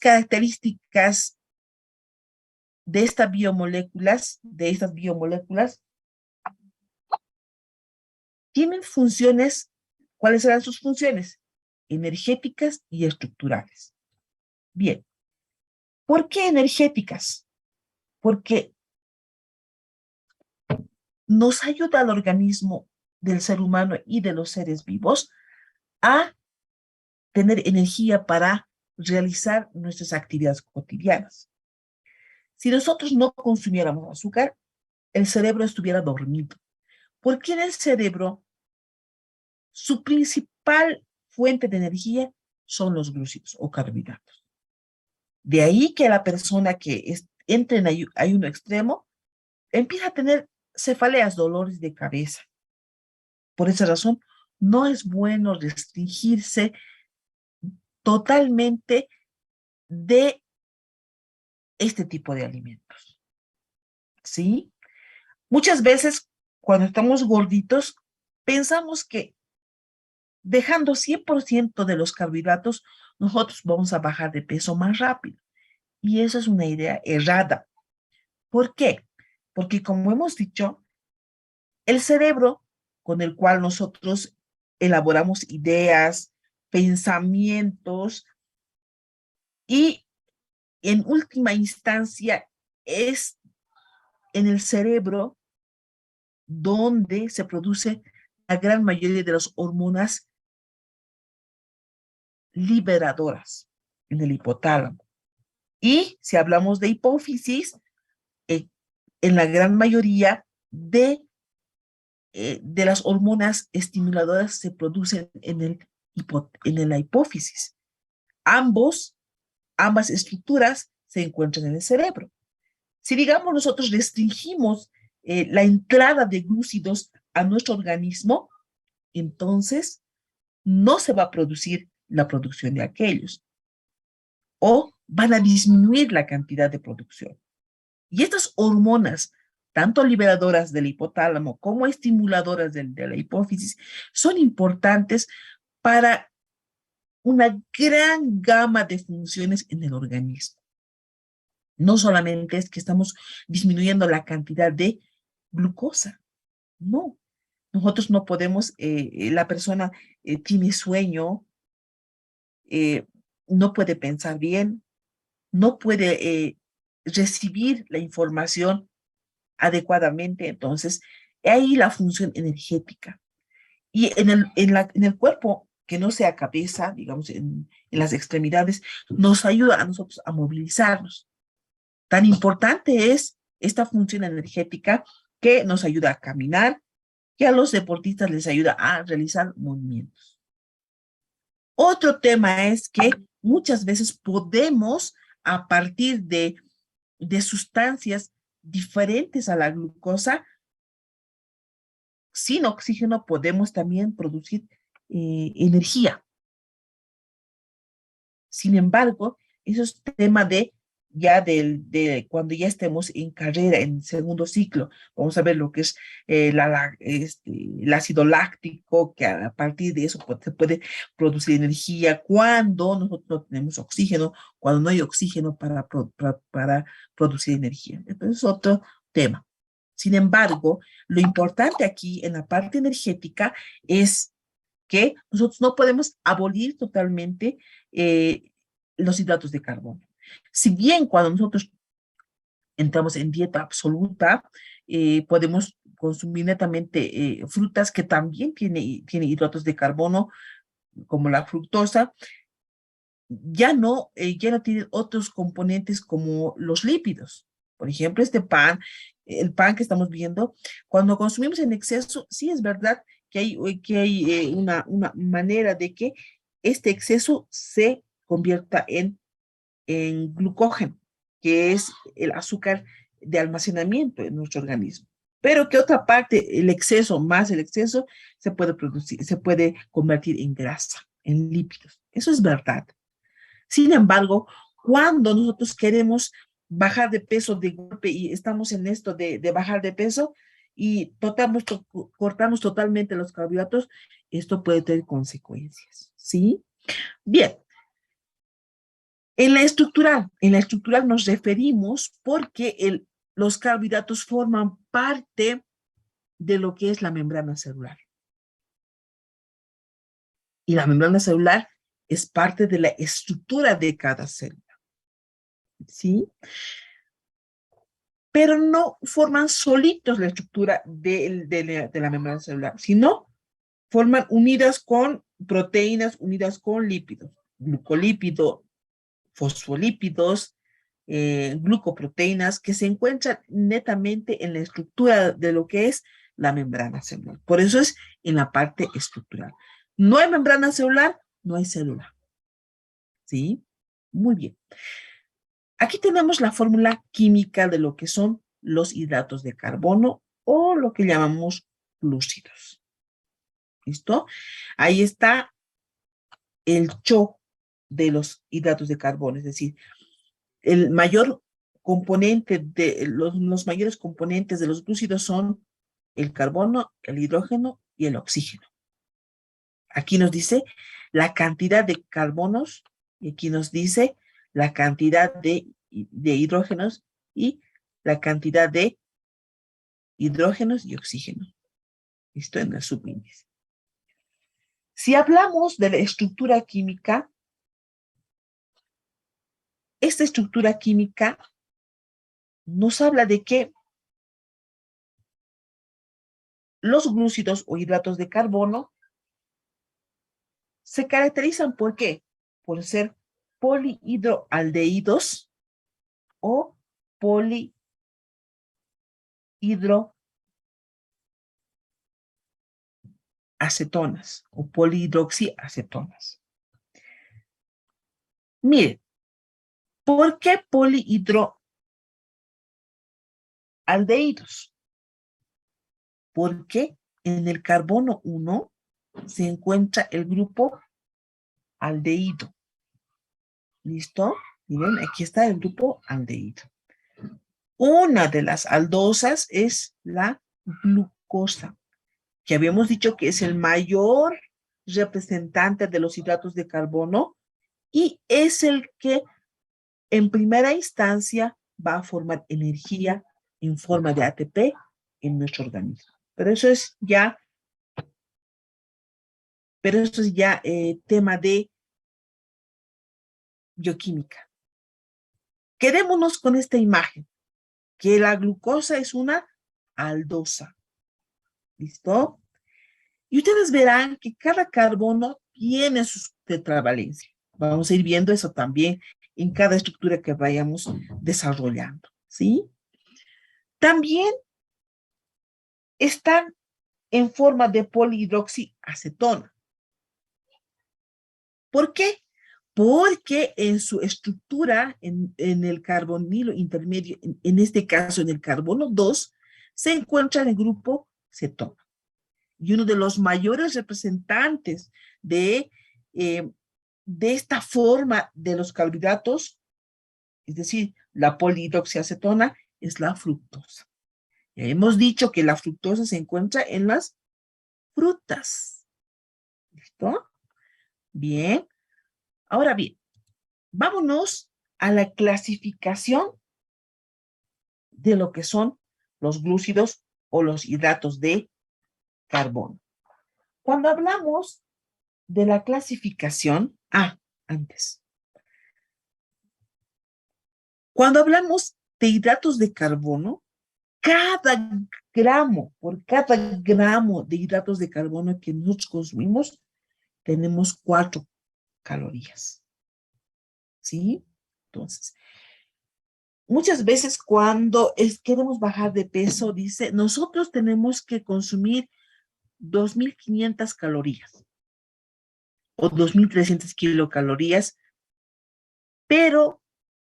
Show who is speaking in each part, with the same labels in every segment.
Speaker 1: características de estas biomoléculas, tienen funciones. ¿Cuáles serán sus funciones? Energéticas y estructurales. Bien, ¿por qué energéticas? Porque nos ayuda al organismo del ser humano y de los seres vivos a tener energía para realizar nuestras actividades cotidianas. Si nosotros no consumiéramos azúcar, el cerebro estuviera dormido, porque en el cerebro su principal fuente de energía son los glúcidos o carbohidratos. De ahí que la persona que entra en ayuno extremo empieza a tener cefaleas, dolores de cabeza. Por esa razón, no es bueno restringirse totalmente de este tipo de alimentos, ¿sí? Muchas veces, cuando estamos gorditos, pensamos que dejando 100% de los carbohidratos, nosotros vamos a bajar de peso más rápido. Y esa es una idea errada. ¿Por qué? Porque como hemos dicho, el cerebro con el cual nosotros elaboramos ideas, pensamientos y en última instancia es en el cerebro donde se produce la gran mayoría de las hormonas liberadoras en el hipotálamo. Y si hablamos de hipófisis, eh, en la gran mayoría de las hormonas estimuladoras se producen en la hipófisis. Ambas estructuras se encuentran en el cerebro. Si, digamos, nosotros restringimos la entrada de glúcidos a nuestro organismo, entonces no se va a producir la producción de aquellos o van a disminuir la cantidad de producción. Y estas hormonas, tanto liberadoras del hipotálamo como estimuladoras de la hipófisis, son importantes para una gran gama de funciones en el organismo. No solamente es que estamos disminuyendo la cantidad de glucosa, no. Nosotros no podemos, la persona tiene sueño, eh, no puede pensar bien, no puede recibir la información adecuadamente. Entonces, ahí la función energética. Y en el cuerpo, que no sea cabeza, digamos, en las extremidades, nos ayuda a nosotros a movilizarnos. Tan importante es esta función energética que nos ayuda a caminar, que a los deportistas les ayuda a realizar movimientos. Otro tema es que muchas veces podemos, a partir de sustancias diferentes a la glucosa, sin oxígeno podemos también producir energía. Sin embargo, eso es tema de cuando ya estemos en carrera, en segundo ciclo. Vamos a ver lo que es el ácido láctico, que a partir de eso se puede producir energía cuando nosotros no tenemos oxígeno, cuando no hay oxígeno para producir energía. Entonces, es otro tema. Sin embargo, lo importante aquí en la parte energética es que nosotros no podemos abolir totalmente los hidratos de carbono. Si bien cuando nosotros entramos en dieta absoluta, podemos consumir netamente frutas que también tiene hidratos de carbono, como la fructosa, ya no tienen otros componentes como los lípidos. Por ejemplo, el pan que estamos viendo, cuando consumimos en exceso, sí es verdad que hay una manera de que este exceso se convierta en glucógeno, que es el azúcar de almacenamiento en nuestro organismo. Pero que otra parte, el exceso más el exceso, se puede convertir en grasa, en lípidos. Eso es verdad. Sin embargo, cuando nosotros queremos bajar de peso de golpe y estamos en esto de bajar de peso y cortamos totalmente los carbohidratos, esto puede tener consecuencias, ¿sí? Bien, En la estructural nos referimos porque los carbohidratos forman parte de lo que es la membrana celular. Y la membrana celular es parte de la estructura de cada célula, ¿sí? Pero no forman solitos la estructura de la membrana celular, sino forman unidas con proteínas, unidas con lípidos, glucolípido, fosfolípidos, glucoproteínas, que se encuentran netamente en la estructura de lo que es la membrana celular. Por eso es en la parte estructural. No hay membrana celular, no hay célula. ¿Sí? Muy bien. Aquí tenemos la fórmula química de lo que son los hidratos de carbono o lo que llamamos glúcidos. ¿Listo? Ahí está el cho de los hidratos de carbono, es decir, el mayor componente de los mayores componentes de los glúcidos son el carbono, el hidrógeno y el oxígeno. Aquí nos dice la cantidad de carbonos y aquí nos dice la cantidad de hidrógenos y la cantidad de hidrógenos y oxígeno. Esto en el subíndice. Si hablamos de la estructura química, esta estructura química nos habla de que los glúcidos o hidratos de carbono se caracterizan ¿por qué? Por ser polihidroaldehídos o polihidroacetonas o polihidroxiacetonas. Miren, ¿por qué polihidroaldehídos? Porque en el carbono 1 se encuentra el grupo aldehído. ¿Listo? Miren, aquí está el grupo aldehído. Una de las aldosas es la glucosa, que habíamos dicho que es el mayor representante de los hidratos de carbono y es el que en primera instancia va a formar energía en forma de ATP en nuestro organismo. Pero eso es ya tema de bioquímica. Quedémonos con esta imagen, que la glucosa es una aldosa. ¿Listo? Y ustedes verán que cada carbono tiene su tetravalencia. Vamos a ir viendo eso también en cada estructura que vayamos desarrollando, ¿sí? También están en forma de polihidroxiacetona. ¿Por qué? Porque en su estructura, en el carbonilo intermedio, en este caso en el carbono 2, se encuentra el grupo cetona. Y uno de los mayores representantes de esta forma de los carbohidratos, es decir, la polihidroxiacetona, es la fructosa. Ya hemos dicho que la fructosa se encuentra en las frutas. ¿Listo? Bien. Ahora bien, vámonos a la clasificación de lo que son los glúcidos o los hidratos de carbono. Cuando hablamos de la clasificación, antes. Cuando hablamos de hidratos de carbono, por cada gramo de hidratos de carbono que nosotros consumimos, tenemos 4 calorías. ¿Sí? Entonces, muchas veces cuando queremos bajar de peso, dice, nosotros tenemos que consumir 2.500 calorías o 2.300 kilocalorías, pero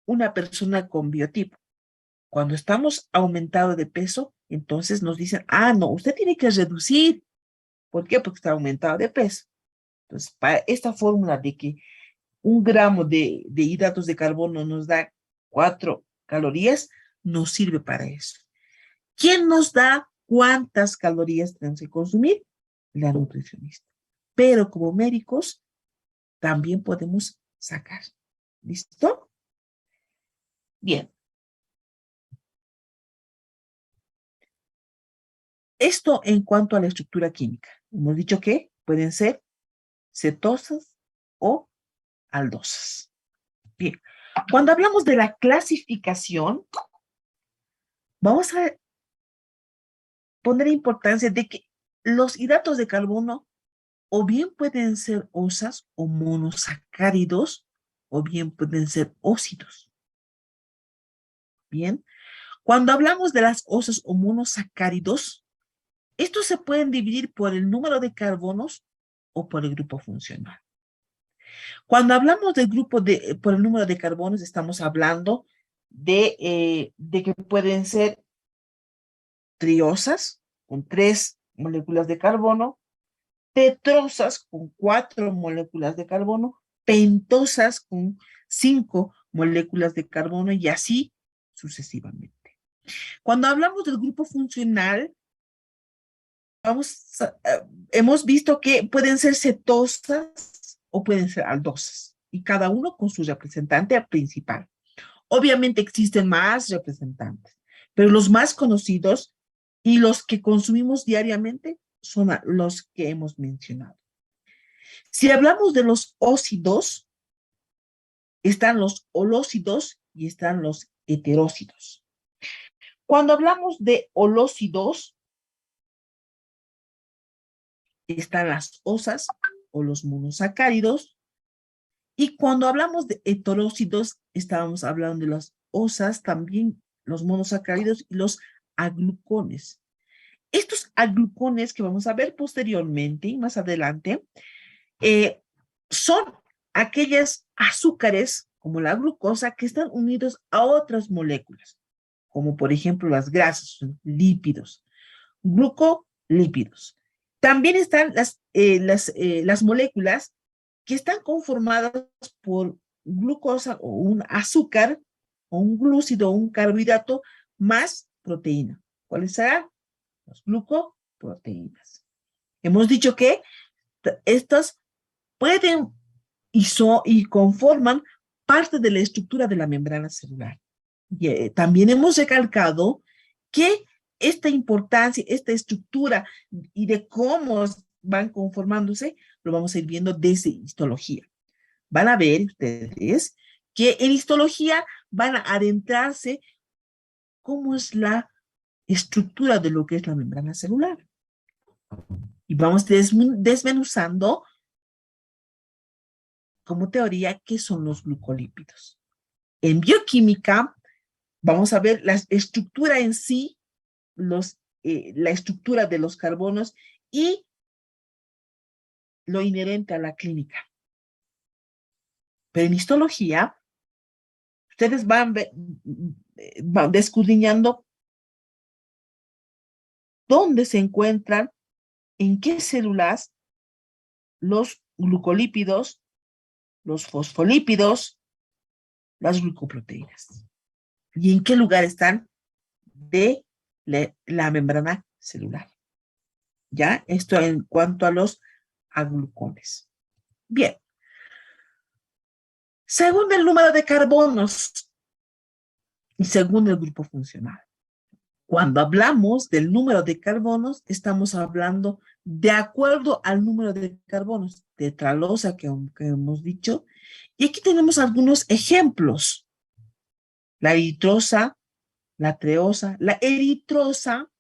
Speaker 1: una persona con biotipo. Cuando estamos aumentado de peso, entonces nos dicen, no, usted tiene que reducir. ¿Por qué? Porque está aumentado de peso. Entonces, para esta fórmula de que 1 gramo de hidratos de carbono nos da 4 calorías, nos sirve para eso. ¿Quién nos da cuántas calorías tenemos que consumir? La nutricionista. Pero como médicos, también podemos sacar. ¿Listo? Bien. Esto en cuanto a la estructura química. Hemos dicho que pueden ser cetosas o aldosas. Bien. Cuando hablamos de la clasificación, vamos a poner importancia de que los hidratos de carbono o bien pueden ser osas o monosacáridos o bien pueden ser óxidos. Bien. Cuando hablamos de las osas o monosacáridos, estos se pueden dividir por el número de carbonos o por el grupo funcional. Cuando hablamos del grupo por el número de carbonos, estamos hablando de que pueden ser triosas con 3 moléculas de carbono, tetrosas con 4 moléculas de carbono, pentosas con 5 moléculas de carbono y así sucesivamente. Cuando hablamos del grupo funcional, hemos visto que pueden ser cetosas o pueden ser aldosas, y cada uno con su representante principal. Obviamente existen más representantes, pero los más conocidos y los que consumimos diariamente son los que hemos mencionado. Si hablamos de los óxidos, están los holóxidos y están los heteróxidos. Cuando hablamos de holóxidos, están las osas o los monosacáridos, y cuando hablamos de heteróxidos, estábamos hablando de las osas, también los monosacáridos y los aglucones. Estos aglucones que vamos a ver posteriormente y más adelante, son aquellas azúcares, como la glucosa, que están unidos a otras moléculas, como por ejemplo las grasas, lípidos, glucolípidos. También están las moléculas que están conformadas por glucosa o un azúcar, o un glúcido, o un carbohidrato, más proteína. ¿Cuáles serán? Las glucoproteínas. Hemos dicho que estas pueden y conforman parte de la estructura de la membrana celular. Y también hemos recalcado que esta importancia, esta estructura y de cómo van conformándose, lo vamos a ir viendo desde histología. Van a ver ustedes que en histología van a adentrarse cómo es la estructura de lo que es la membrana celular. Y vamos desmenuzando como teoría qué son los glucolípidos. En bioquímica vamos a ver la estructura en sí, la estructura de los carbonos y lo inherente a la clínica. Pero en histología, ustedes van descudriñando dónde se encuentran, en qué células, los glucolípidos, los fosfolípidos, las glucoproteínas. Y en qué lugar están de la membrana celular. ¿Ya? Esto en cuanto a los aglucones. Bien. Según el número de carbonos y según el grupo funcional. Cuando hablamos del número de carbonos, estamos hablando de acuerdo al número de carbonos, tetralosa que hemos dicho. Y aquí tenemos algunos ejemplos. La eritrosa, la treosa. La eritrosa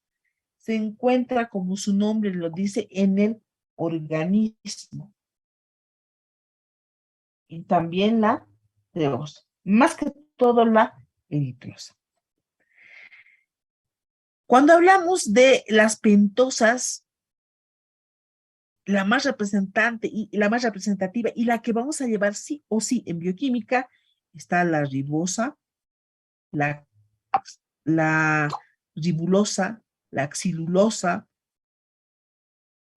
Speaker 1: se encuentra, como su nombre lo dice, en el organismo. Y también la treosa. Más que todo la eritrosa. Cuando hablamos de las pentosas, la más representante y la más representativa y la que vamos a llevar sí o sí en bioquímica está la ribosa, la ribulosa, la xilulosa.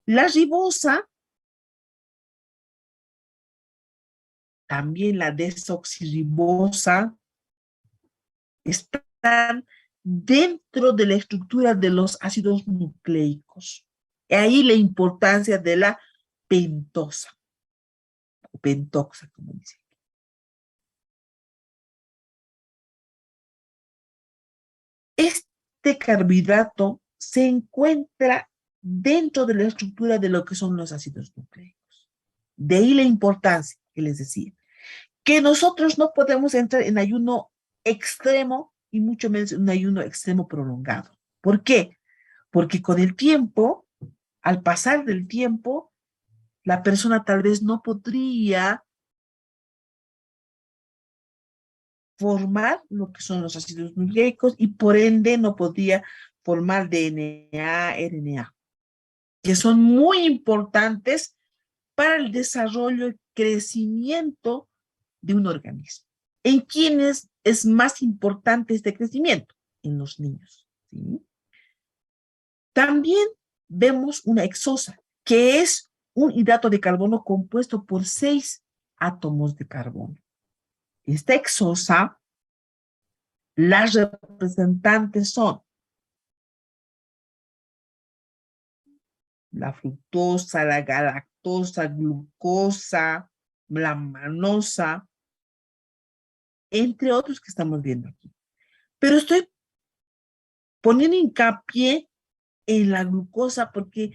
Speaker 1: La ribosa, también la desoxirribosa, están dentro de la estructura de los ácidos nucleicos. Ahí la importancia de la pentosa, o pentoxa, como dicen. este carbohidrato se encuentra dentro de la estructura de lo que son los ácidos nucleicos. De ahí la importancia que les decía, que nosotros no podemos entrar en ayuno extremo y mucho menos en un ayuno extremo prolongado. ¿Por qué? Porque con el tiempo, al pasar del tiempo, la persona tal vez no podría formar lo que son los ácidos nucleicos y por ende no podría formar DNA, RNA, que son muy importantes para el desarrollo y crecimiento de un organismo. ¿En quiénes es más importante este crecimiento? En los niños. ¿Sí? También vemos una exosa, que es un hidrato de carbono compuesto por 6 átomos de carbono. Esta exosa, las representantes son la fructosa, la galactosa, glucosa, la manosa, entre otros que estamos viendo aquí. Pero estoy poniendo hincapié en la glucosa porque,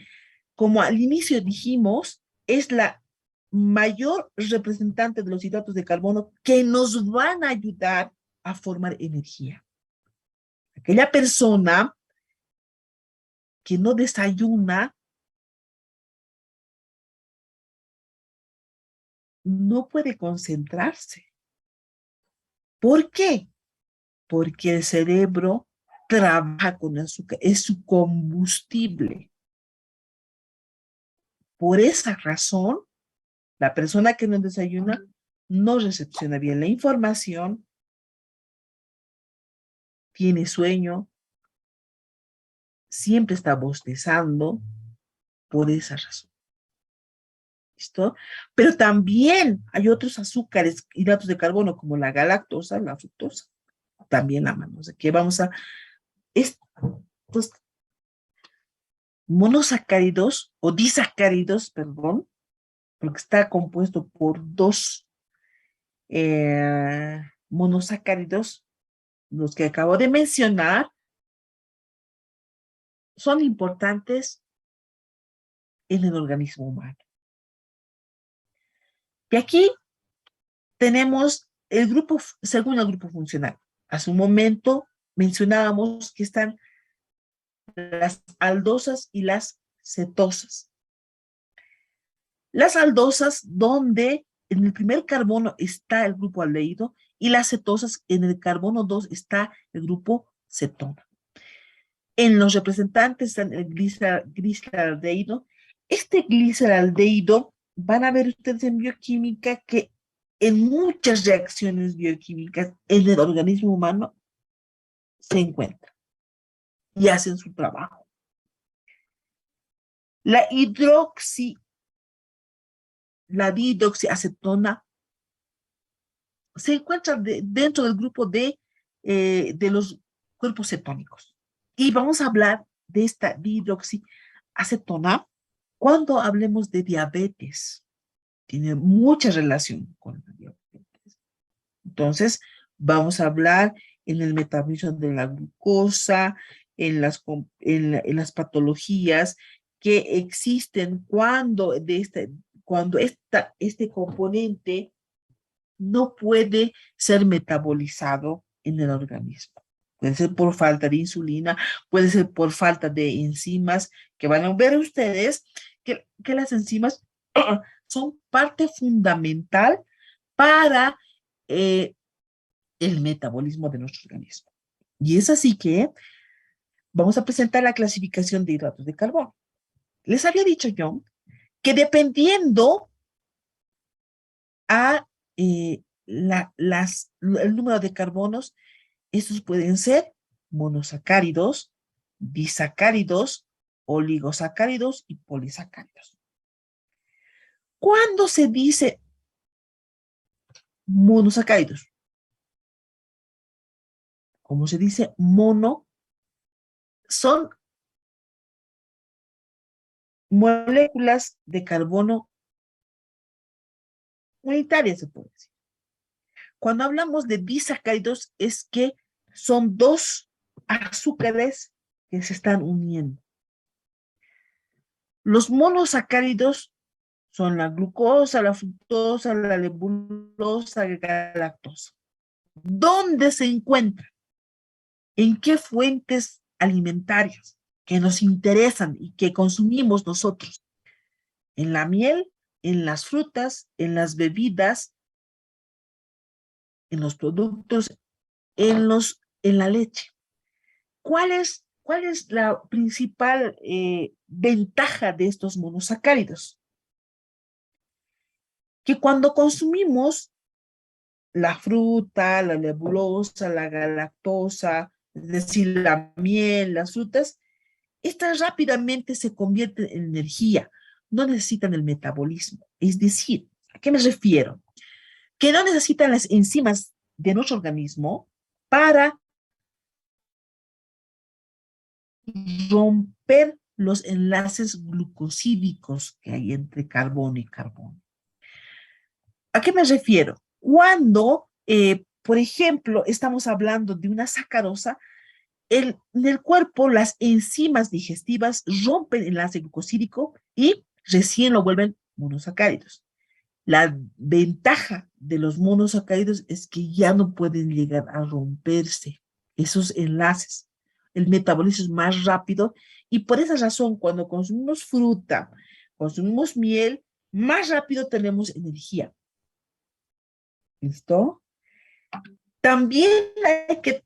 Speaker 1: como al inicio dijimos, es la mayor representante de los hidratos de carbono que nos van a ayudar a formar energía. Aquella persona que no desayuna no puede concentrarse. ¿Por qué? Porque el cerebro trabaja con azúcar, es su combustible. Por esa razón, la persona que no desayuna no recepciona bien la información, tiene sueño, siempre está bostezando, por esa razón. ¿Listo? Pero también hay otros azúcares, hidratos de carbono, como la galactosa, la fructosa, también la manosa, que vamos a... Estos monosacáridos o disacáridos, perdón, porque está compuesto por dos monosacáridos, los que acabo de mencionar, son importantes en el organismo humano. Y aquí tenemos el grupo, según el grupo funcional. Hace un momento mencionábamos que están las aldosas y las cetosas. Las aldosas, donde en el primer carbono está el grupo aldehído, y las cetosas, en el carbono 2 está el grupo cetona. En los representantes están el gliceraldehído. Este gliceraldehído, van a ver ustedes en bioquímica que en muchas reacciones bioquímicas en el organismo humano se encuentra y hacen su trabajo. La dihidroxiacetona se encuentra dentro del grupo de los cuerpos cetónicos. Y vamos a hablar de esta dihidroxiacetona cuando hablemos de diabetes. Tiene mucha relación con la diabetes. Entonces, vamos a hablar en el metabolismo de la glucosa, en las patologías que existen cuando este componente no puede ser metabolizado en el organismo. Puede ser por falta de insulina, puede ser por falta de enzimas, que van a ver ustedes que las enzimas son parte fundamental para el metabolismo de nuestro organismo. Y es así que vamos a presentar la clasificación de hidratos de carbono. Les había dicho yo que dependiendo a el número de carbonos, estos pueden ser monosacáridos, disacáridos, oligosacáridos y polisacáridos. ¿Cuándo se dice monosacáridos? Como se dice mono, son moléculas de carbono unitarias, se puede decir. Cuando hablamos de disacáridos, es que son dos azúcares que se están uniendo. Los monosacáridos son la glucosa, la fructosa, la lebulosa, la galactosa. ¿Dónde se encuentran? ¿En qué fuentes alimentarias que nos interesan y que consumimos nosotros? En la miel, en las frutas, en las bebidas, en los productos, en la leche. ¿Cuál es la principal ventaja de estos monosacáridos? Que cuando consumimos la fruta, la lebulosa, la galactosa, es decir, la miel, las frutas, estas rápidamente se convierten en energía, no necesitan el metabolismo. Es decir, ¿a qué me refiero? Que no necesitan las enzimas de nuestro organismo para romper los enlaces glucosídicos que hay entre carbono y carbono. ¿A qué me refiero? Cuando, por ejemplo, estamos hablando de una sacarosa, en el cuerpo las enzimas digestivas rompen el enlace glucosídico y recién lo vuelven monosacáridos. La ventaja de los monosacáridos es que ya no pueden llegar a romperse esos enlaces. El metabolismo es más rápido y por esa razón cuando consumimos fruta, consumimos miel, más rápido tenemos energía. ¿Listo? También hay que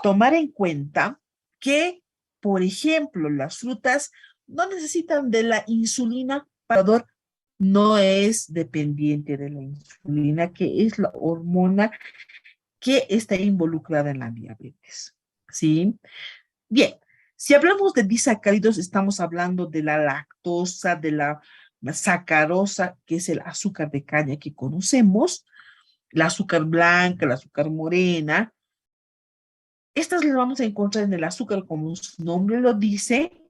Speaker 1: tomar en cuenta que, por ejemplo, las frutas no necesitan de la insulina para el dolor, no es dependiente de la insulina, que es la hormona que está involucrada en la diabetes. ¿Sí? Bien, si hablamos de disacáridos, estamos hablando de la lactosa, de la sacarosa, que es el azúcar de caña que conocemos, el azúcar blanca, el azúcar morena. Estas las vamos a encontrar en el azúcar, como su nombre lo dice,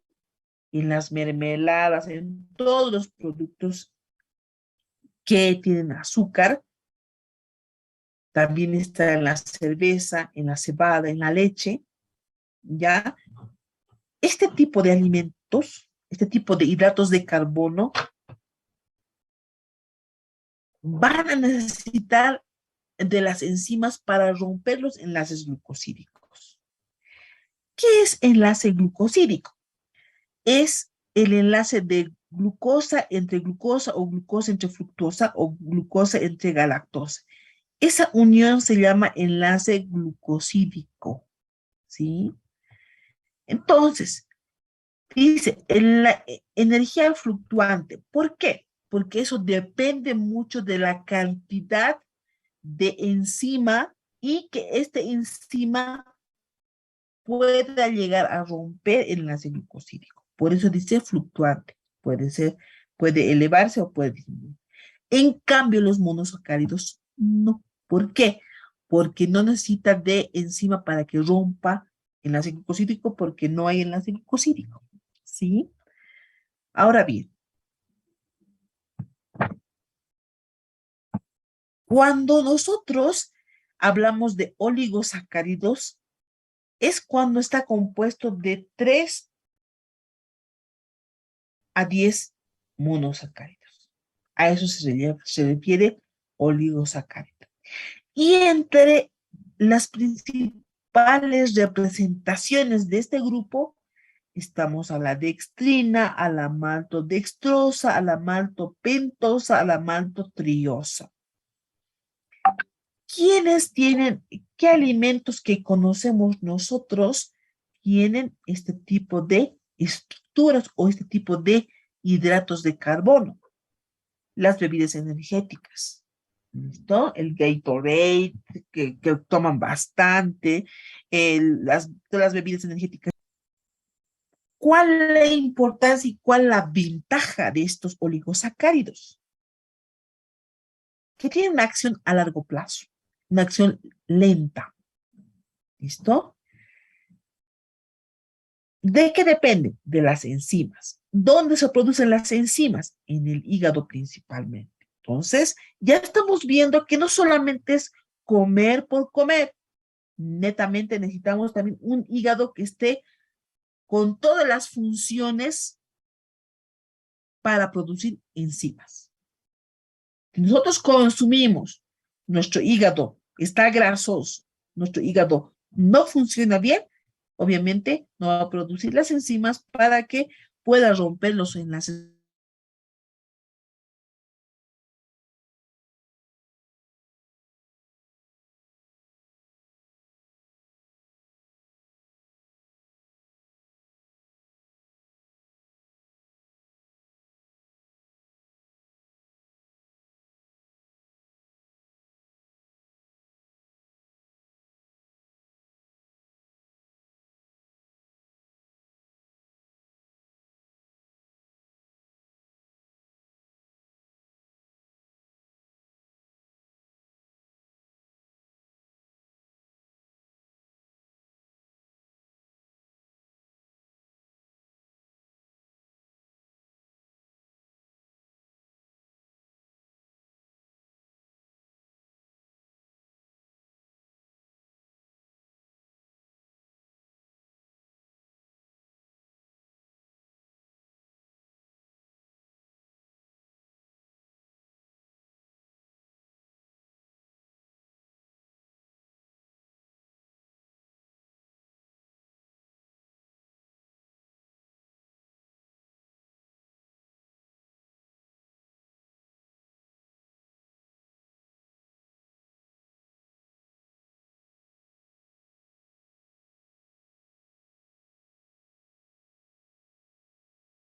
Speaker 1: en las mermeladas, en todos los productos que tienen azúcar. También está en la cerveza, en la cebada, en la leche, ¿ya? Este tipo de alimentos, este tipo de hidratos de carbono, van a necesitar de las enzimas para romper los enlaces glucosídicos. ¿Qué es enlace glucosídico? Es el enlace de glucosa entre glucosa o glucosa entre fructosa o glucosa entre galactosa. Esa unión se llama enlace glucosídico, ¿sí? Entonces, dice, la energía fluctuante. ¿Por qué? Porque eso depende mucho de la cantidad de enzima y que este enzima pueda llegar a romper el enlace glucosídico. Por eso dice fluctuante. Puede ser, puede elevarse o puede disminuir. En cambio, los monosacáridos no. ¿Por qué? Porque no necesita de enzima para que rompa el enlace glucosídico porque no hay enlace glucosídico. ¿Sí? Ahora bien, cuando nosotros hablamos de oligosacáridos, es cuando está compuesto de 3 a 10 monosacáridos. A eso se refiere oligosacárido. Y entre las principales representaciones de este grupo estamos a la dextrina, a la maltodextrosa, a la maltopentosa, a la maltotriosa. ¿Quiénes tienen, qué alimentos que conocemos nosotros tienen este tipo de estructuras o este tipo de hidratos de carbono? Las bebidas energéticas. ¿Listo? El Gatorade, que toman bastante, todas las bebidas energéticas. ¿Cuál es la importancia y cuál es la ventaja de estos oligosacáridos? Que tienen una acción a largo plazo, una acción lenta. ¿Listo? ¿De qué depende? De las enzimas. ¿Dónde se producen las enzimas? En el hígado principalmente. Entonces, ya estamos viendo que no solamente es comer por comer, Netamente necesitamos también un hígado que esté con todas las funciones para producir enzimas. Si nosotros consumimos, nuestro hígado está grasoso, nuestro hígado no funciona bien, obviamente no va a producir las enzimas para que pueda romper los enlaces.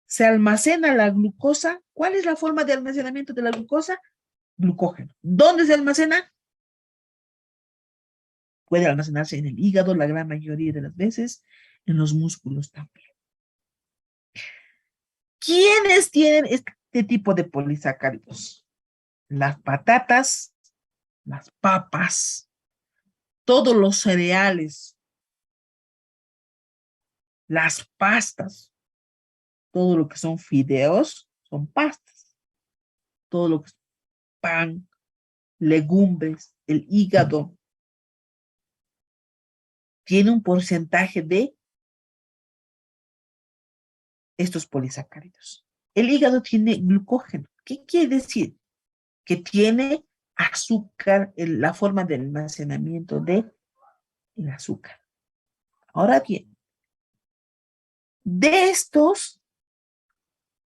Speaker 1: Se almacena la glucosa. ¿Cuál es la forma de almacenamiento de la glucosa? Glucógeno. ¿Dónde se almacena? Puede almacenarse en el hígado la gran mayoría de las veces, en los músculos también. ¿Quiénes tienen este tipo de polisacáridos? Las patatas, las papas, todos los cereales, las pastas, todo lo que son fideos son pastas, todo lo que es pan, legumbres, el hígado, tiene un porcentaje de estos polisacáridos. El hígado tiene glucógeno. ¿Qué quiere decir? Que tiene azúcar, la forma de almacenamiento del azúcar. Ahora bien, de estos,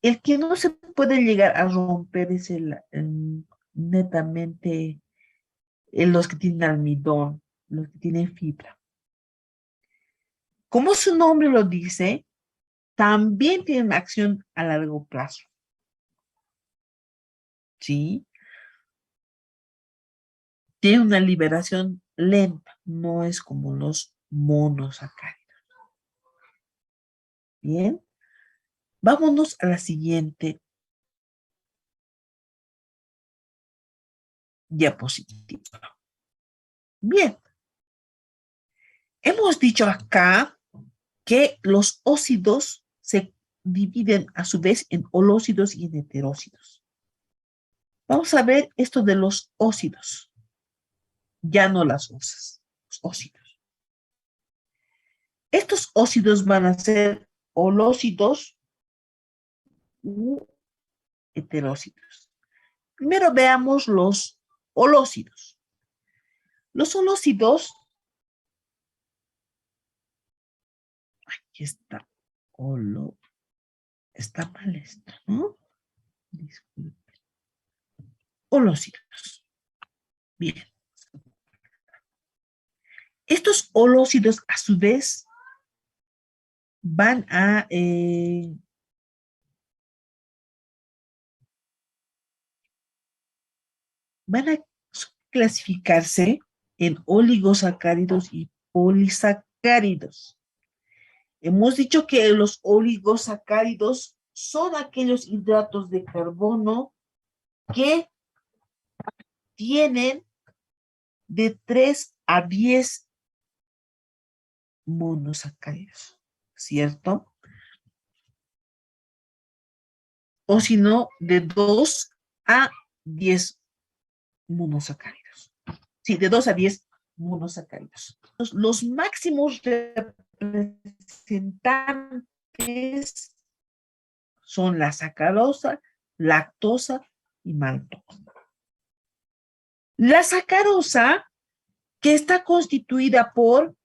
Speaker 1: el que no se puede llegar a romper es netamente los que tienen almidón, los que tienen fibra. Como su nombre lo dice, también tienen acción a largo plazo. ¿Sí? Tiene una liberación lenta, no es como los monosacáridos. Bien, vámonos a la siguiente diapositiva. Bien, hemos dicho acá que los óxidos se dividen a su vez en holócidos y en heterócidos. Vamos a ver esto de los óxidos, ya no las osas, los óxidos. Estos óxidos van a ser holócidos u heterócidos. Primero veamos los holócidos. Los holócidos, aquí está, está mal esto, ¿no? Disculpe. Holócidos. Bien. Estos holócidos, a su vez, van a clasificarse en oligosacáridos y polisacáridos. Hemos dicho que los oligosacáridos son aquellos hidratos de carbono que tienen de 3 a 10 monosacáridos, ¿cierto? O si no, de 2 a 10 monosacáridos. Sí, de 2 a 10 monosacáridos. Los máximos representantes son la sacarosa, lactosa y maltosa. La sacarosa, que está constituida por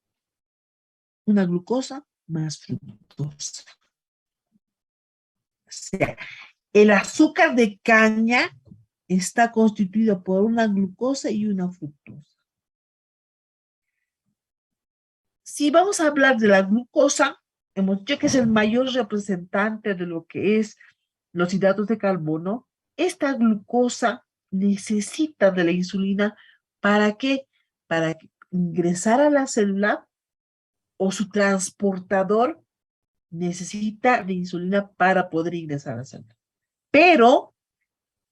Speaker 1: una glucosa más fructosa. O sea, el azúcar de caña está constituido por una glucosa y una fructosa. Si vamos a hablar de la glucosa, hemos dicho que es el mayor representante de lo que es los hidratos de carbono. Esta glucosa necesita de la insulina ¿para qué? Para ingresar a la célula, o su transportador necesita de insulina para poder ingresar a la célula. Pero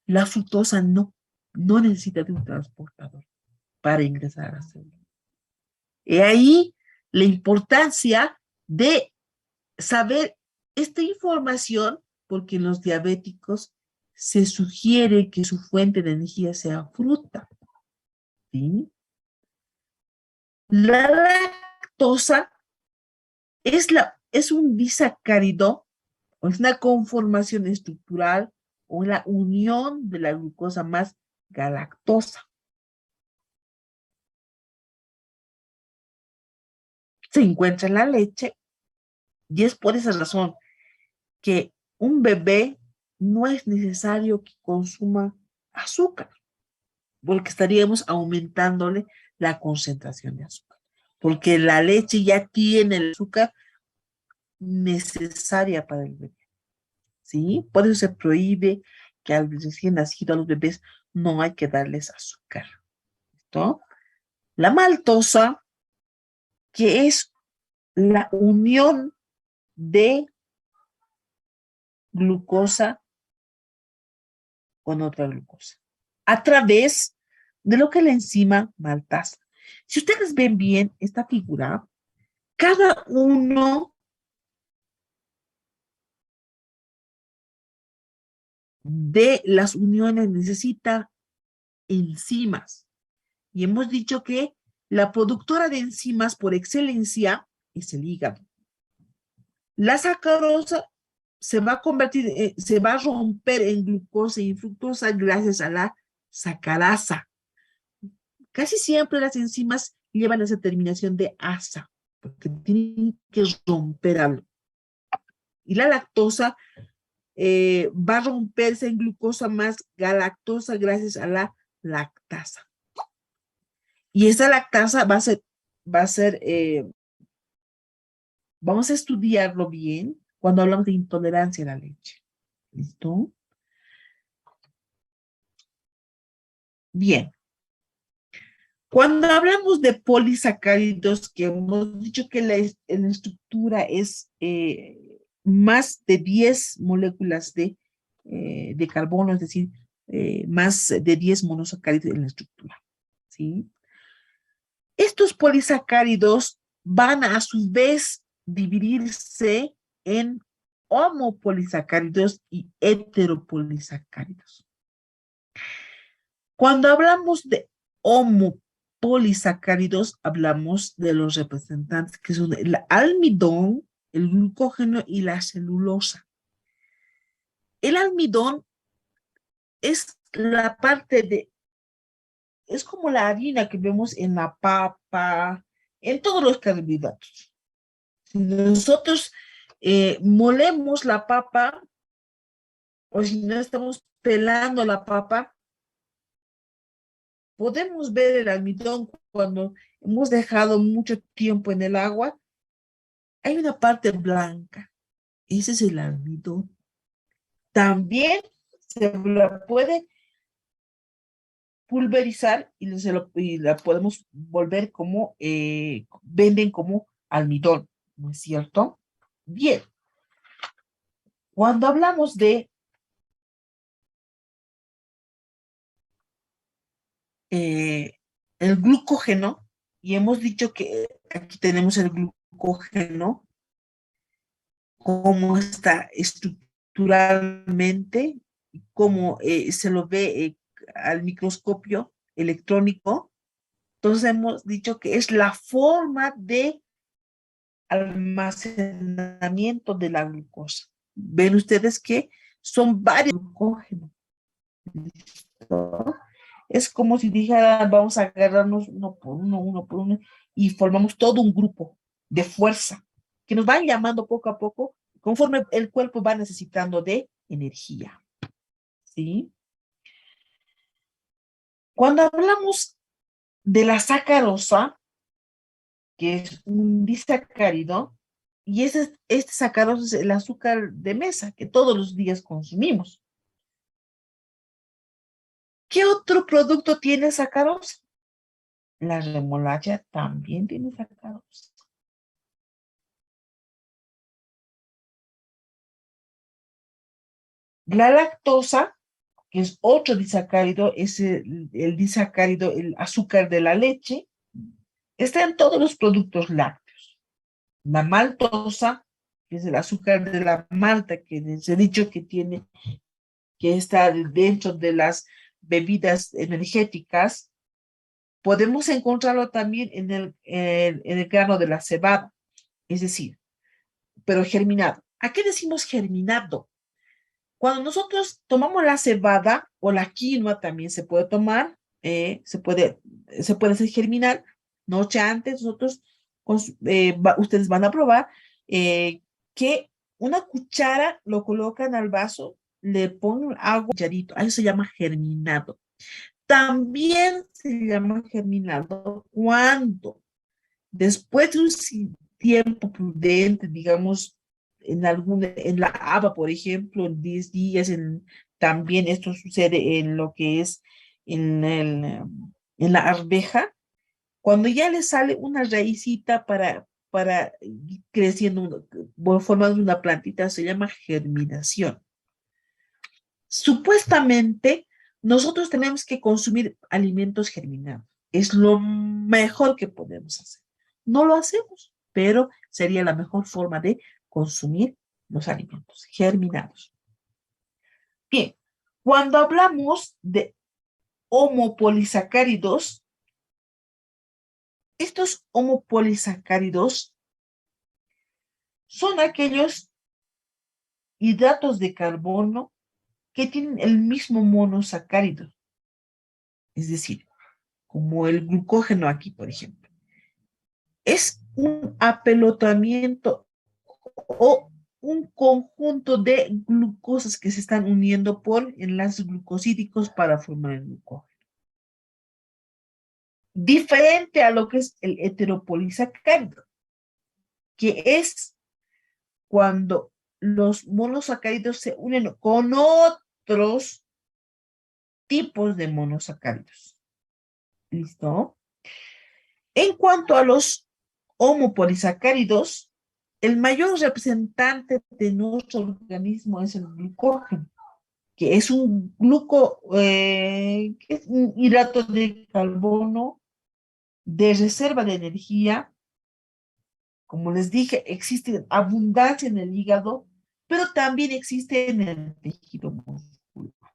Speaker 1: la fructosa no necesita de un transportador para ingresar a la célula. Y ahí la importancia de saber esta información, porque en los diabéticos se sugiere que su fuente de energía sea fruta. ¿Sí? La lactosa es un disacárido, o es una conformación estructural o la unión de la glucosa más galactosa. Se encuentra en la leche y es por esa razón que un bebé no es necesario que consuma azúcar, porque estaríamos aumentándole la concentración de azúcar, porque la leche ya tiene el azúcar necesaria para el bebé, ¿sí? Por eso se prohíbe que al recién nacido, a los bebés, no hay que darles azúcar, ¿listo? La maltosa, que es la unión de glucosa con otra glucosa, a través de lo que es la enzima maltasa. Si ustedes ven bien esta figura, cada uno de las uniones necesita enzimas. Y hemos dicho que la productora de enzimas por excelencia es el hígado. La sacarosa se va a convertir, se va a romper en glucosa y fructosa gracias a la sacarasa. Casi siempre las enzimas llevan esa terminación de asa, porque tienen que romper algo. Y la lactosa va a romperse en glucosa más galactosa gracias a la lactasa. Y esa lactasa vamos a estudiarlo bien cuando hablamos de intolerancia a la leche. ¿Listo? Bien. Cuando hablamos de polisacáridos, que hemos dicho que la estructura es más de 10 moléculas de carbono, es decir, más de 10 monosacáridos en la estructura, ¿sí? Estos polisacáridos van a su vez dividirse en homopolisacáridos y heteropolisacáridos. Cuando hablamos de homopolisacáridos, hablamos de los representantes que son el almidón, el glucógeno y la celulosa. El almidón es la parte es como la harina que vemos en la papa, en todos los carbohidratos. Si nosotros molemos la papa, o si no estamos pelando la papa, podemos ver el almidón cuando hemos dejado mucho tiempo en el agua. Hay una parte blanca, ese es el almidón. También se la puede pulverizar y la podemos volver como, venden como almidón, ¿no es cierto? Bien, cuando hablamos de el glucógeno, y hemos dicho que aquí tenemos el glucógeno, cómo está estructuralmente, cómo se lo ve al microscopio electrónico. Entonces hemos dicho que es la forma de almacenamiento de la glucosa. Ven ustedes que son varios glucógenos. ¿No? Es como si dijera, vamos a agarrarnos uno por uno, y formamos todo un grupo de fuerza que nos van llamando poco a poco conforme el cuerpo va necesitando de energía. ¿Sí? Cuando hablamos de la sacarosa, que es un disacárido, y este sacarosa es el azúcar de mesa que todos los días consumimos. ¿Qué otro producto tiene sacarosa? La remolacha también tiene sacarosa. La lactosa, que es otro disacárido, es el disacárido, el azúcar de la leche, está en todos los productos lácteos. La maltosa, que es el azúcar de la malta, que les he dicho que tiene, que está dentro de las bebidas energéticas, podemos encontrarlo también en el grano de la cebada, es decir, pero germinado. ¿A qué decimos germinado? Cuando nosotros tomamos la cebada o la quinoa también se puede tomar, se puede hacer germinar. Noche antes, nosotros, ustedes van a probar eh, que una cuchara lo colocan al vaso, le ponen agua, cucharito, a eso se llama germinado. También se llama germinado cuando después de un tiempo prudente, digamos, en la haba, por ejemplo, en 10 días, también esto sucede en lo que es en la arveja, cuando ya le sale una raicita para ir creciendo, formando una plantita, se llama germinación. Supuestamente, nosotros tenemos que consumir alimentos germinados. Es lo mejor que podemos hacer. No lo hacemos, pero sería la mejor forma de consumir los alimentos germinados. Bien, cuando hablamos de homopolisacáridos, estos homopolisacáridos son aquellos hidratos de carbono que tienen el mismo monosacárido, es decir, como el glucógeno aquí, por ejemplo. Es un apelotamiento o un conjunto de glucosas que se están uniendo por enlaces glucosídicos para formar el glucógeno. Diferente a lo que es el heteropolisacárido, que es cuando los monosacáridos se unen con otros tipos de monosacáridos. ¿Listo? En cuanto a los homopolisacáridos, el mayor representante de nuestro organismo es el glucógeno, que es que es un hidrato de carbono de reserva de energía. Como les dije, existe abundancia en el hígado, pero también existe en el tejido muscular.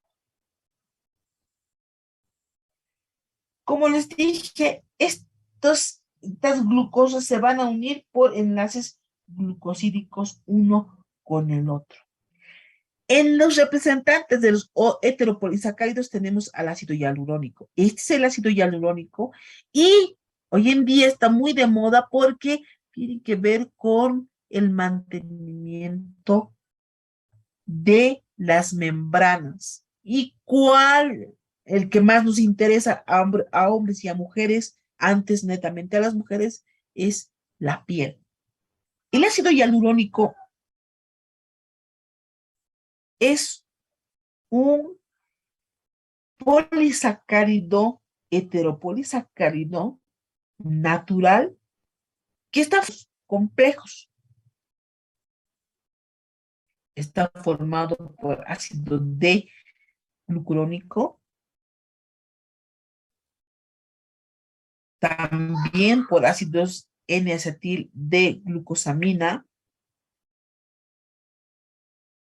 Speaker 1: Como les dije, estas glucosas se van a unir por enlaces glucosídicos uno con el otro. En los representantes de los heteropolisacáridos tenemos al ácido hialurónico. Este es el ácido hialurónico y hoy en día está muy de moda porque tiene que ver con el mantenimiento de las membranas. ¿Y cuál? El que más nos interesa a hombres y a mujeres, antes netamente a las mujeres, es la piel. El ácido hialurónico es un polisacárido, heteropolisacárido natural que está complejos. Está formado por ácido D-glucurónico, también por ácidos N-acetil D-glucosamina,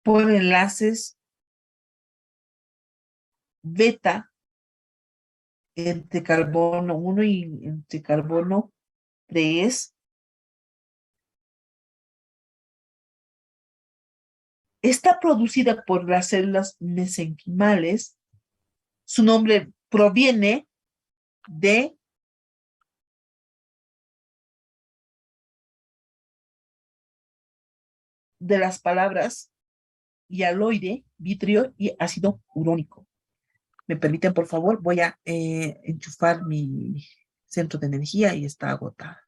Speaker 1: por enlaces beta entre carbono 1 y entre carbono 3. Está producida por las células mesenquimales. Su nombre proviene de, de las palabras hialoide, vitrio y ácido urónico. ¿Me permiten, por favor? Voy a enchufar mi centro de energía y está agotada.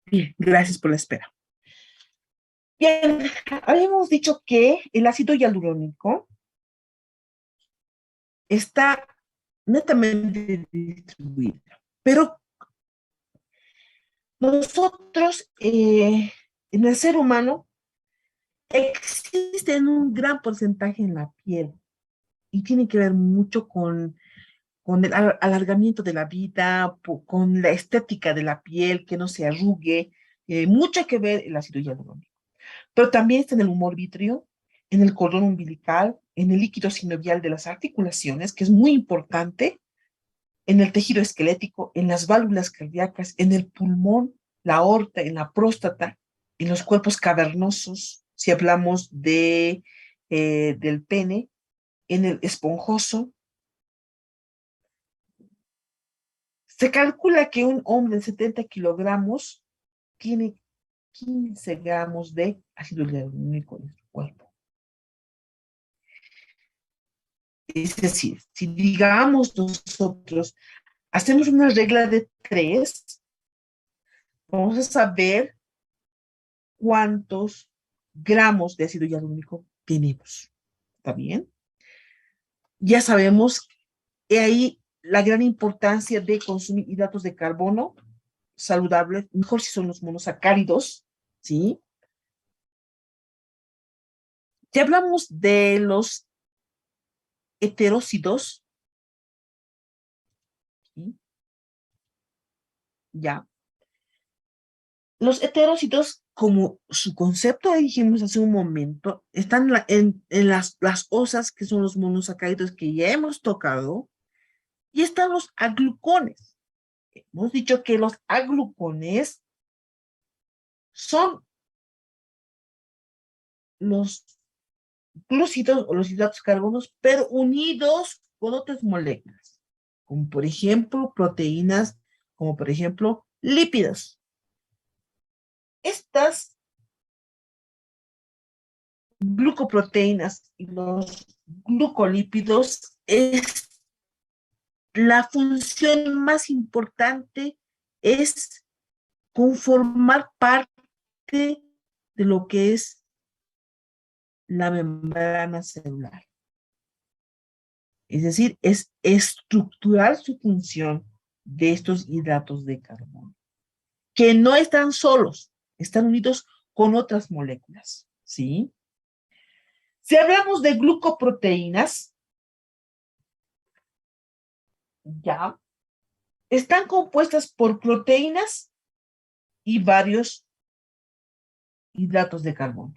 Speaker 1: Bien, gracias por la espera. Bien, habíamos dicho que el ácido hialurónico está netamente distribuido, pero nosotros, en el ser humano, existe en un gran porcentaje en la piel y tiene que ver mucho con el alargamiento de la vida, con la estética de la piel, que no se arrugue, mucho que ver el ácido hialurónico. Pero también está en el humor vítreo, en el cordón umbilical, en el líquido sinovial de las articulaciones, que es muy importante, en el tejido esquelético, en las válvulas cardíacas, en el pulmón, la aorta, en la próstata, en los cuerpos cavernosos, si hablamos del pene, en el esponjoso. Se calcula que un hombre de 70 kilogramos tiene 15 gramos de ácido hialurónico en su cuerpo. Es decir, si digamos nosotros hacemos una regla de 3, vamos a saber cuántos gramos de ácido hialurónico tenemos. ¿Está bien? Ya sabemos, y ahí la gran importancia de consumir hidratos de carbono saludables, mejor si son los monosacáridos, ¿sí? Ya hablamos de los heterócidos, ¿sí? Ya. Los heterócitos, como su concepto dijimos hace un momento, están en las osas, que son los monosacáridos que ya hemos tocado, y están los aglucones. Hemos dicho que los aglucones son los glúcidos o los hidratos de carbono, pero unidos con otras moléculas, como por ejemplo proteínas, como por ejemplo lípidos. Estas glucoproteínas y los glucolípidos la función más importante es conformar parte de lo que es la membrana celular. Es decir, es estructural su función de estos hidratos de carbono, que no están solos, están unidos con otras moléculas, ¿sí? Si hablamos de glucoproteínas, ya, están compuestas por proteínas y varios hidratos de carbono.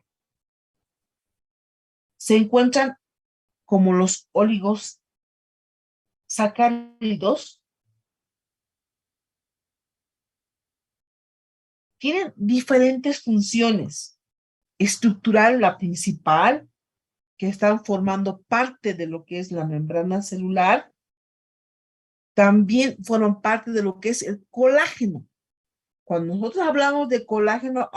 Speaker 1: Se encuentran como los oligosacáridos, tienen diferentes funciones. Estructural, la principal, que están formando parte de lo que es la membrana celular, también forman parte de lo que es el colágeno. Cuando nosotros hablamos de colágeno,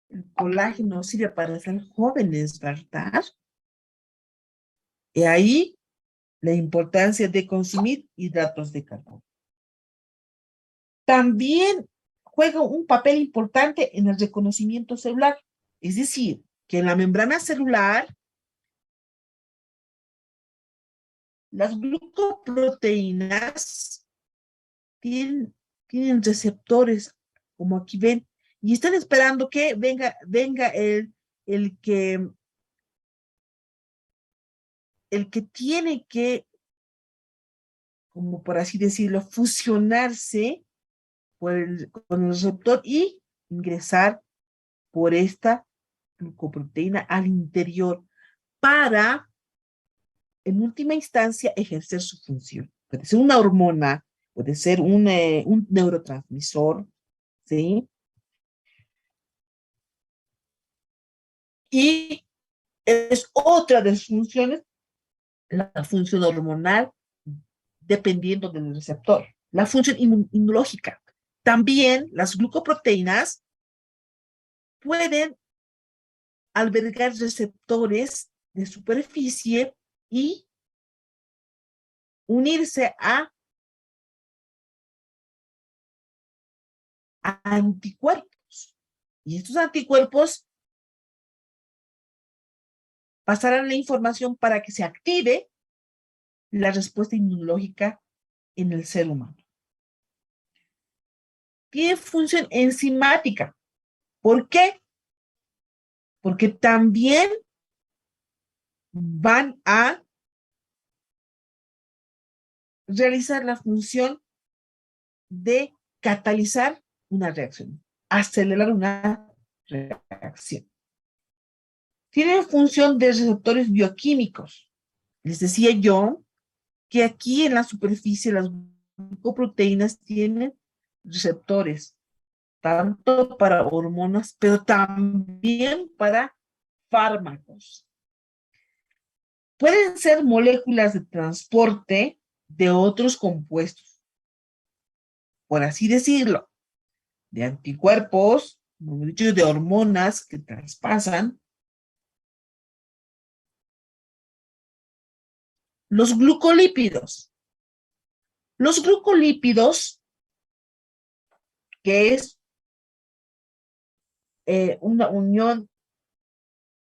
Speaker 1: el colágeno sirve para ser jóvenes, ¿verdad? Y ahí la importancia de consumir hidratos de carbono. También juega un papel importante en el reconocimiento celular, es decir, que en la membrana celular las glucoproteínas tienen receptores, como aquí ven, y están esperando que venga el que, el que tiene que, como por así decirlo, fusionarse con el receptor y ingresar por esta glucoproteína al interior para, en última instancia, ejercer su función. Puede ser una hormona, puede ser un neurotransmisor, ¿sí? Y es otra de sus funciones, la función hormonal, dependiendo del receptor. La función inmunológica. También las glucoproteínas pueden albergar receptores de superficie y unirse a anticuerpos. Y estos anticuerpos pasarán la información para que se active la respuesta inmunológica en el ser humano. Tiene función enzimática. ¿Por qué? Porque también van a realizar la función de catalizar una reacción, acelerar una reacción. Tienen función de receptores bioquímicos. Les decía yo que aquí en la superficie las glucoproteínas tienen receptores, tanto para hormonas, pero también para fármacos. Pueden ser moléculas de transporte de otros compuestos, por así decirlo, de anticuerpos, de hormonas que traspasan. Los glucolípidos. Los glucolípidos, que es una unión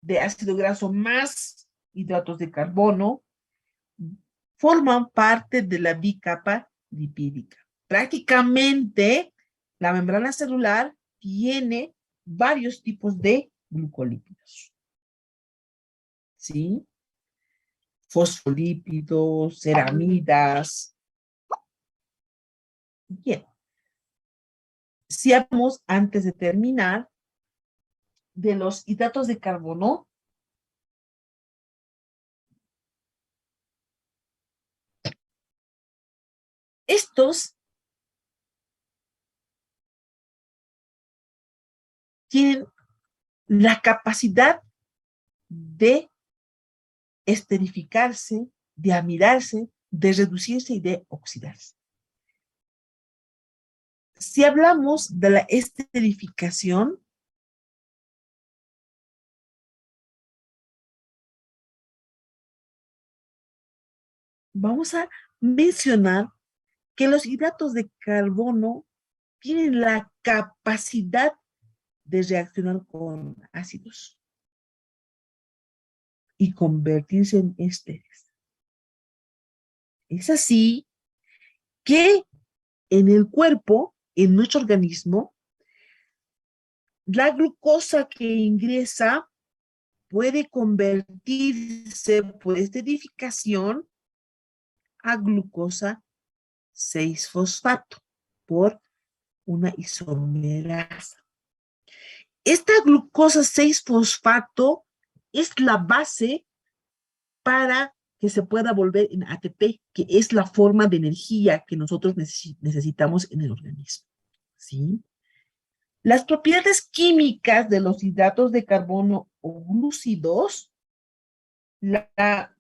Speaker 1: de ácido graso más hidratos de carbono, forman parte de la bicapa lipídica. Prácticamente la membrana celular tiene varios tipos de glucolípidos. ¿Sí? Fosfolípidos, ceramidas. Bien. Si hablamos antes de terminar de los hidratos de carbono, estos tienen la capacidad de esterificarse, de amidarse, de reducirse y de oxidarse. Si hablamos de la esterificación, vamos a mencionar que los hidratos de carbono tienen la capacidad de reaccionar con ácidos y convertirse en ésteres. Es así que en el cuerpo, en nuestro organismo, la glucosa que ingresa puede convertirse por esterificación a glucosa 6-fosfato por una isomerasa. Esta glucosa 6-fosfato es la base para que se pueda volver en ATP, que es la forma de energía que nosotros necesitamos en el organismo. ¿Sí? Las propiedades químicas de los hidratos de carbono o glúcidos, la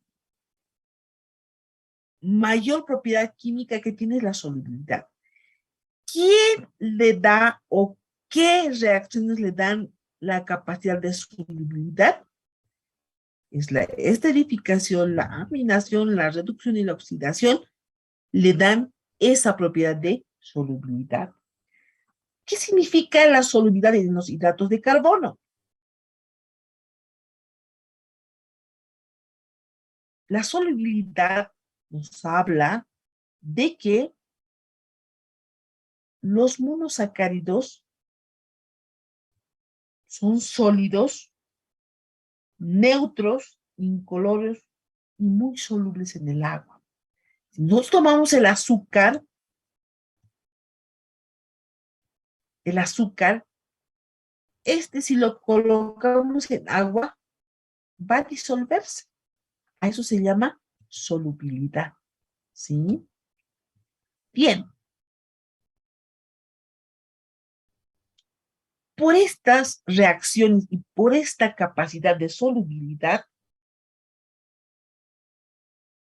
Speaker 1: mayor propiedad química que tiene es la solubilidad. ¿Quién le da o qué reacciones le dan la capacidad de solubilidad? Es la esterificación, la aminación, la reducción y la oxidación le dan esa propiedad de solubilidad. ¿Qué significa la solubilidad en los hidratos de carbono? La solubilidad nos habla de que los monosacáridos son sólidos, neutros, incoloros y muy solubles en el agua. Si nosotros tomamos el azúcar, si lo colocamos en agua, va a disolverse. A eso se llama solubilidad. ¿Sí? Bien. Por estas reacciones y por esta capacidad de solubilidad,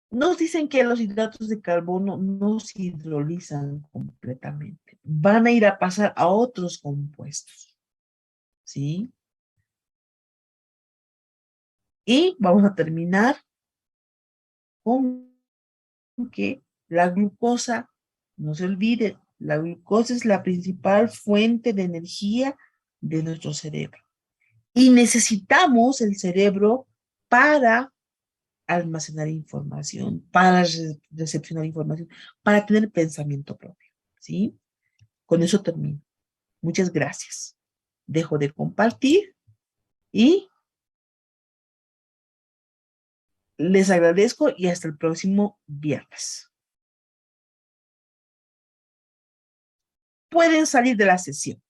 Speaker 1: nos dicen que los hidratos de carbono no se hidrolizan completamente. Van a ir a pasar a otros compuestos. ¿Sí? Y vamos a terminar con que la glucosa, no se olvide, La glucosa es la principal fuente de energía de nuestro cerebro. Y necesitamos el cerebro para almacenar información, para recepcionar información, para tener pensamiento propio. ¿Sí? Con eso termino. Muchas gracias. Dejo de compartir y les agradezco y hasta el próximo viernes. Pueden salir de la sesión.